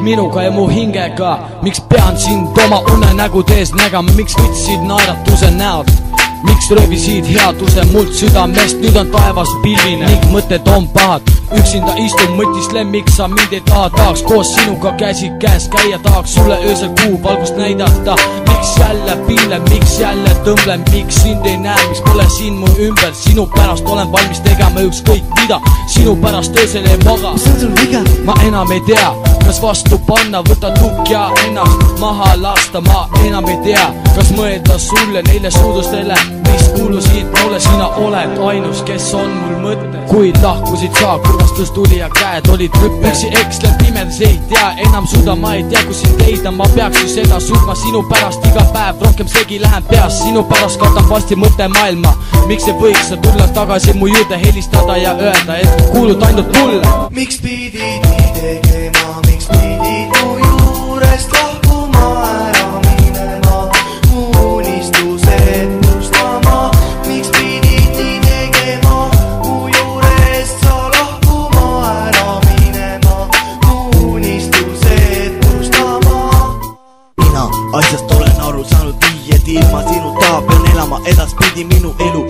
minuga ja mu hingega. Miks pean sind oma unenägude ees nägama, miks võtsid naeratuse näod, miks röövisid headuse mult südamest, nüüd on taevas pilvine ning mõtted on pahad. Üksinda istun, mõtislen, miks sa mind ei taha, tahaks koos sinuga käsi käes käia, tahaks sulle öösel kuu valgust näidata. Miks jälle piilen, miks jälle tõmblen, miks sind ei näe, miks pole siin mu ümber, sinu pärast olen valmis tegema ükskõik mida, sinu pärast öösel ei maga. Ma enam ei tea, kas vastu panna, võta tukk ja ennast maha lasta, ma enam ei tea, kas mõelda sulle neile suudustele, mis kuulusid mulle, sina oled ainus, kes on mul mõte. Kuid lahkusid sa, kurvastus tuli ja käed olid rüppe. Üksi ekslen pimedas, ei tea, enam suuda, ma ei tea, kus sind leida, ma peaks ju seda suutma sinu pärast iga päev, rohkem segi lähen peas, sinu pärast katab vasti mõte maailma. Miks ei võiks sa tulla tagasi mu juurde, helistada ja öelda, et kuulud ainult mulle? Miks pidid nii tegema, miks pidid mu juurest lahkuma, ära minema, mu unistused mustama? Miks pidid nii tegema, mu juurest sa lahkuma, ära minema, mu unistused mustama? Mina asjast olen aru saanud nii, et ilma sinuta pean elama edaspidi minu elu.